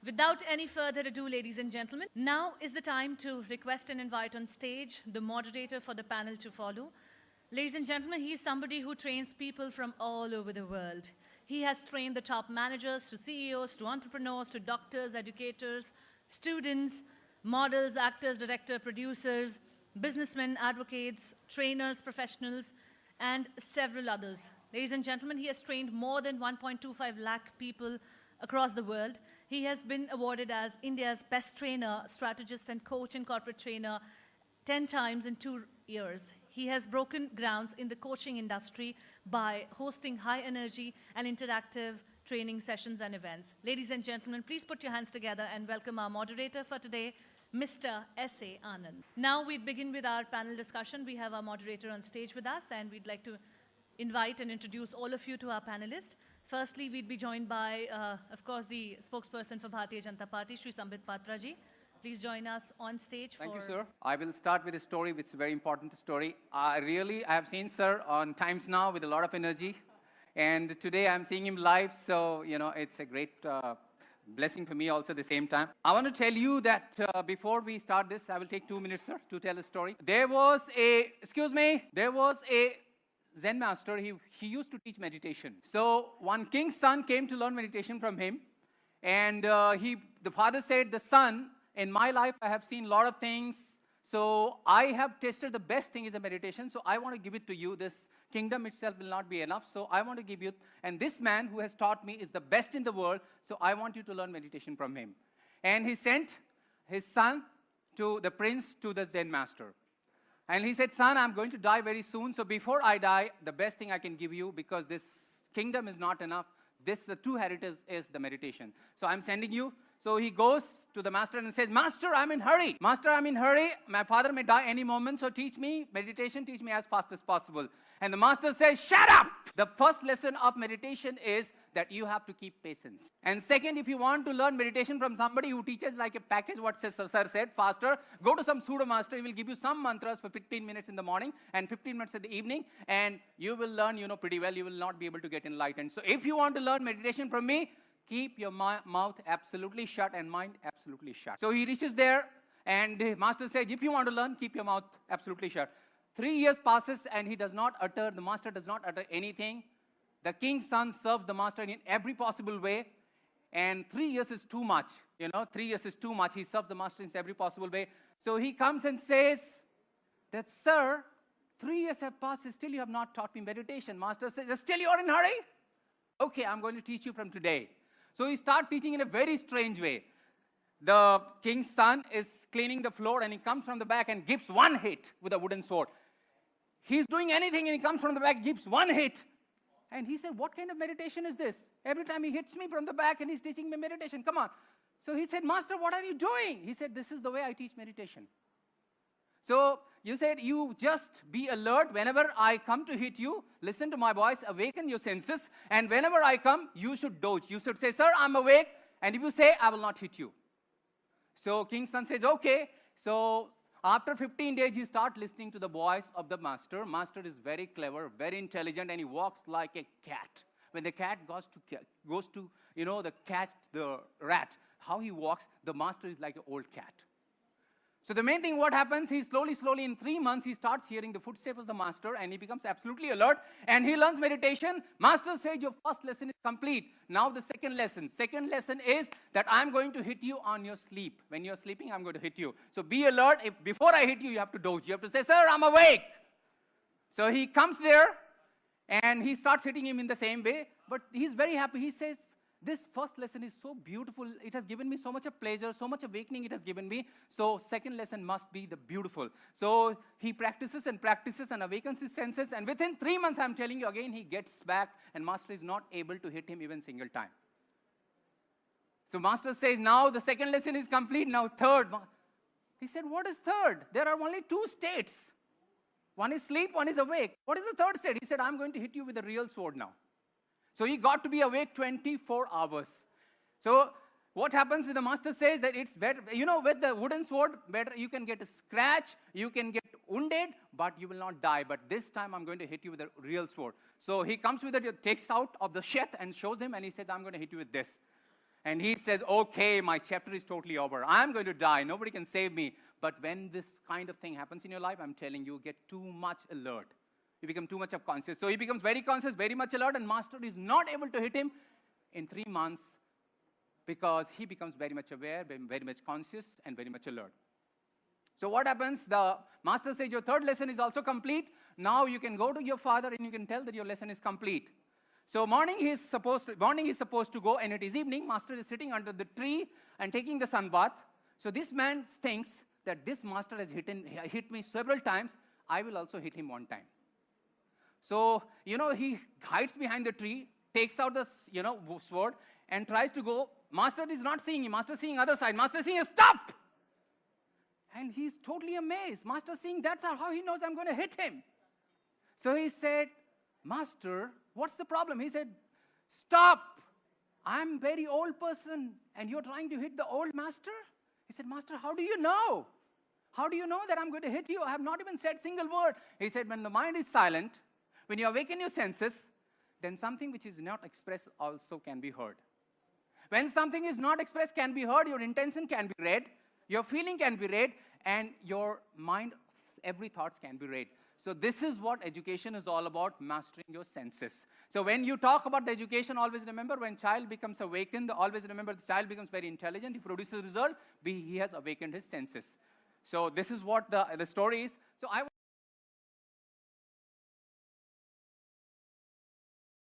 Without any further ado, ladies and gentlemen, now is the time to request and invite on stage the moderator for the panel to follow. Ladies and gentlemen, he is somebody who trains people from all over the world. He has trained the top managers to CEOs, to entrepreneurs, to doctors, educators, students, models, actors, directors, producers, businessmen, advocates, trainers, professionals, and several others. Ladies and gentlemen, he has trained more than 1.25 lakh people across the world. He has been awarded as India's best trainer, strategist, and coach and corporate trainer 10 times in 2 years. He has broken grounds in the coaching industry by hosting high energy and interactive training sessions and events. Ladies and gentlemen, please put your hands together and welcome our moderator for today, Mr. S A Anand. Now we begin with our panel discussion. We have our moderator on stage with us, and we'd like to invite and introduce all of you to our panelists. Firstly, we'd be joined by, of course, the spokesperson for Bharatiya Janata Party, Shri Sambit Patra ji. Please join us on stage. Thank you, sir. I will start with a story, which is a very important story. I have seen sir on Times Now with a lot of energy. And today I'm seeing him live, so, it's a great blessing for me also at the same time. I want to tell you that before we start this, I will take 2 minutes, sir, to tell the story. There was a Zen master. He used to teach meditation. So one king's son came to learn meditation from him. And the father said, the son, in my life, I have seen a lot of things. So I have tested the best thing is a meditation. So I want to give it to you. This kingdom itself will not be enough. So I want to give you. And this man who has taught me is the best in the world. So I want you to learn meditation from him. And he sent his son to the prince, to the Zen master. And he said, son, I'm going to die very soon. So before I die, the best thing I can give you, because this kingdom is not enough, the true heritage is the meditation. So I'm sending you. So he goes to the master and says, Master, I'm in hurry. Master, I'm in hurry. My father may die any moment. So teach me meditation. Teach me as fast as possible. And the master says, shut up. The first lesson of meditation is that you have to keep patience. And second, if you want to learn meditation from somebody who teaches like a package, what sir said, faster, go to some pseudo master. He will give you some mantras for 15 minutes in the morning and 15 minutes in the evening. And you will learn, pretty well. You will not be able to get enlightened. So if you want to learn meditation from me, keep your mouth absolutely shut and mind absolutely shut. So he reaches there, and the master says, if you want to learn, keep your mouth absolutely shut. 3 years passes, and the master does not utter anything. The king's son serves the master in every possible way, and 3 years is too much. 3 years is too much. He serves the master in every possible way. So he comes and says that, sir, 3 years have passed, still you have not taught me meditation. Master says, still you are in a hurry? Okay, I'm going to teach you from today. So he starts teaching in a very strange way. The king's son is cleaning the floor, and he comes from the back and gives one hit with a wooden sword. He's doing anything, and he comes from the back, gives one hit. And he said, what kind of meditation is this? Every time he hits me from the back, and he's teaching me meditation. Come on. So he said, Master, what are you doing? He said, this is the way I teach meditation. So you said, you just be alert. Whenever I come to hit you, listen to my voice, awaken your senses. And whenever I come, you should doge. You should say, sir, I'm awake. And if you say, I will not hit you. So king's son says, okay. So after 15 days, he starts listening to the voice of the master. Master is very clever, very intelligent, and he walks like a cat. When the cat goes to the rat, how he walks, the master is like an old cat. So the main thing, what happens, he slowly, in 3 months, he starts hearing the footsteps of the master, and he becomes absolutely alert, and he learns meditation. Master says, your first lesson is complete. Now the second lesson. Second lesson is that I'm going to hit you on your sleep. When you're sleeping, I'm going to hit you. So be alert. Before I hit you, you have to doge. You have to say, sir, I'm awake. So he comes there, and he starts hitting him in the same way, but he's very happy. He says, this first lesson is so beautiful. It has given me so much of pleasure, so much awakening it has given me. So second lesson must be the beautiful. So he practices and awakens his senses. And within 3 months, I'm telling you again, he gets back, and master is not able to hit him even single time. So master says, now the second lesson is complete. Now third. He said, what is third? There are only 2 states. One is sleep, one is awake. What is the third state? He said, I'm going to hit you with a real sword now. So he got to be awake 24 hours. So what happens is the master says that it's better, with the wooden sword, better you can get a scratch, you can get wounded, but you will not die. But this time I'm going to hit you with a real sword. So he comes with it, takes out of the sheath and shows him, and he says, I'm going to hit you with this. And he says, okay, my chapter is totally over. I'm going to die. Nobody can save me. But when this kind of thing happens in your life, I'm telling you, get too much alert. You become too much of conscious. So he becomes very conscious, very much alert, and master is not able to hit him in 3 months because he becomes very much aware, very much conscious, and very much alert. So what happens? The master says, your third lesson is also complete. Now you can go to your father and you can tell that your lesson is complete. So morning is supposed to go, and it is evening. Master is sitting under the tree and taking the sun bath. So this man thinks that this master has hit me several times. I will also hit him one time. So, he hides behind the tree, takes out the, sword, and tries to go. Master is not seeing him. Master is seeing other side. Master is seeing, stop! And he's totally amazed. Master is seeing, that's how he knows I'm going to hit him. So he said, Master, what's the problem? He said, stop. I'm a very old person, and you're trying to hit the old master? He said, Master, how do you know? How do you know that I'm going to hit you? I have not even said a single word. He said, when the mind is silent, when you awaken your senses, then something which is not expressed also can be heard. When something is not expressed can be heard, your intention can be read, your feeling can be read, and your mind, every thoughts can be read. So this is what education is all about, mastering your senses. So when you talk about the education, always remember when child becomes awakened, always remember the child becomes very intelligent, he produces result, he has awakened his senses. So this is what the story is. So I